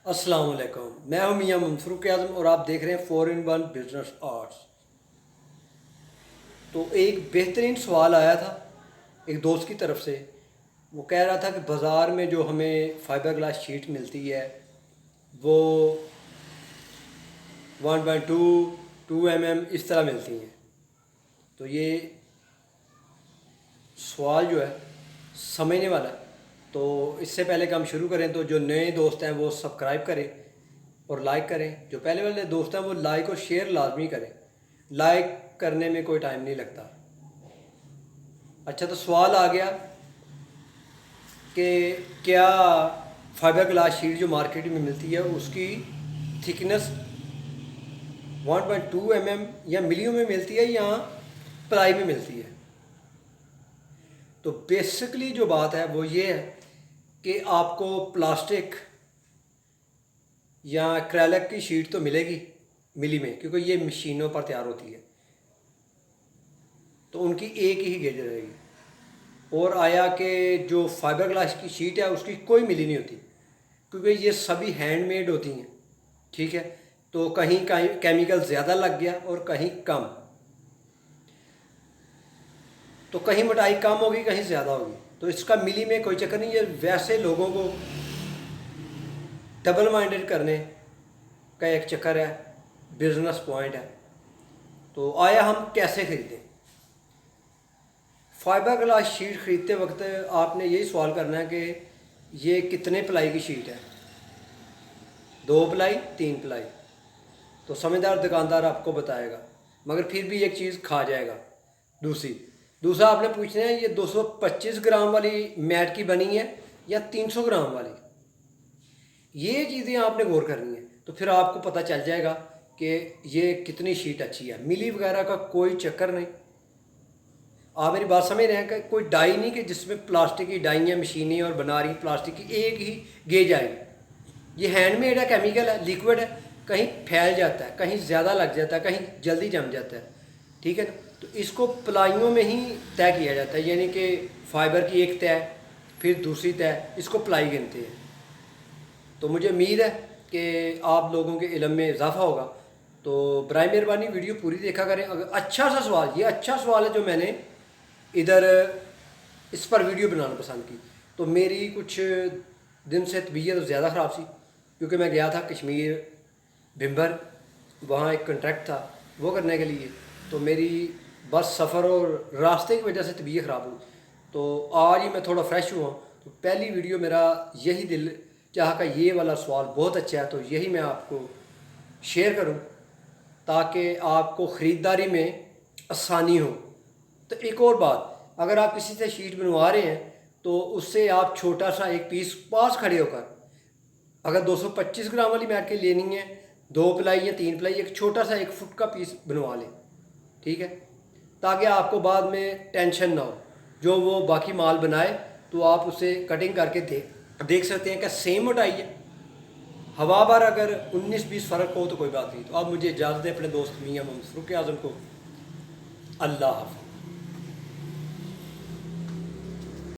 अस्सलाम वालेकुम। मैं हूं मियां मुनफरुक आज़म और आप देख रहे हैं 4 in 1 बिजनेस आर्ट्स। तो एक बेहतरीन सवाल आया था एक दोस्त की तरफ से। वो कह रहा था कि बाज़ार में जो हमें फ़ाइबर ग्लास शीट मिलती है वो 1.2 2 mm इस तरह मिलती हैं। तो ये सवाल जो है समझने वाला है। तो इससे पहले कि हम शुरू करें तो जो नए दोस्त हैं वो सब्सक्राइब करें और लाइक करें। जो पहले वाले दोस्त हैं वो लाइक और शेयर लाजमी करें। लाइक करने में कोई टाइम नहीं लगता। अच्छा, तो सवाल आ गया कि क्या फाइबर ग्लास शीट जो मार्केट में मिलती है उसकी थिकनेस 1.2 mm या मिलियों में मिलती है या प्लाई में मिलती है। तो बेसिकली जो बात है वो ये है कि आपको प्लास्टिक या एक्रेलिक की शीट तो मिलेगी मिली में, क्योंकि ये मशीनों पर तैयार होती है तो उनकी एक ही गेज रहेगी। और आया कि जो फाइबर ग्लास की शीट है उसकी कोई मिली नहीं होती, क्योंकि ये सभी हैंडमेड होती हैं। ठीक है, तो कहीं कहीं केमिकल ज़्यादा लग गया और कहीं कम, तो कहीं मोटाई कम होगी कहीं ज़्यादा होगी। तो इसका मिली में कोई चक्कर नहीं। ये वैसे लोगों को डबल माइंडेड करने का एक चक्कर है, बिजनेस पॉइंट है। तो आया हम कैसे खरीदें फाइबर ग्लास शीट। ख़रीदते वक्त आपने यही सवाल करना है कि ये कितने प्लाई की शीट है, 2 प्लाई 3 प्लाई। तो समझदार दुकानदार आपको बताएगा, मगर फिर भी एक चीज़ खा जाएगा। दूसरा आपने पूछना है ये 225 ग्राम वाली मैट की बनी है या 300 ग्राम वाली। ये चीज़ें आपने गौर करनी है, तो फिर आपको पता चल जाएगा कि ये कितनी शीट अच्छी है। मिली वगैरह का कोई चक्कर नहीं। आप मेरी बात समझ रहे हैं कि कोई डाई नहीं कि जिसमें प्लास्टिक की डाई है, मशीनें और बना रही प्लास्टिक की एक ही गेज आएगी। ये हैंडमेड है, केमिकल है, लिक्विड है, कहीं फैल जाता है, कहीं ज़्यादा लग जाता है, कहीं जल्दी जम जाता है। ठीक है ना, तो इसको प्लाइयों में ही तय किया जाता है, यानी कि फाइबर की एक तय फिर दूसरी तय, इसको प्लाई गिनते हैं। तो मुझे उम्मीद है कि आप लोगों के इल्म में इजाफा होगा। तो बराए मेहरबानी वीडियो पूरी देखा करें। अगर अच्छा सा सवाल, ये अच्छा सवाल है जो मैंने इधर इस पर वीडियो बनाना पसंद की। तो मेरी कुछ दिन से तबीयत ज़्यादा ख़राब सी, क्योंकि मैं गया था कश्मीर भिम्बर, वहाँ एक कॉन्ट्रैक्ट था वो करने के लिए। तो मेरी बस सफ़र और रास्ते की वजह से तबीयत ख़राब हुई। तो आज ही मैं थोड़ा फ्रेश हुआ। तो पहली वीडियो मेरा यही दिल चाह का ये वाला सवाल बहुत अच्छा है, तो यही मैं आपको शेयर करूं ताकि आपको ख़रीदारी में आसानी हो। तो एक और बात, अगर आप किसी से शीट बनवा रहे हैं तो उससे आप छोटा सा एक पीस पास खड़े होकर, अगर 225 ग्राम वाली मैट के लेनी है 2 प्लाई या 3 प्लाई, एक छोटा सा 1 फुट का पीस बनवा लें। ठीक है, ताकि आपको बाद में टेंशन ना हो। जो वो बाकी माल बनाए तो आप उसे कटिंग करके देख सकते हैं कि सेम मोटाई है। हवा बार अगर 19-20 फ़र्क हो तो कोई बात नहीं। तो आप मुझे इजाज़त दें अपने दोस्त मियां मुनफरुक आज़म को। अल्लाह हाफ़िज़।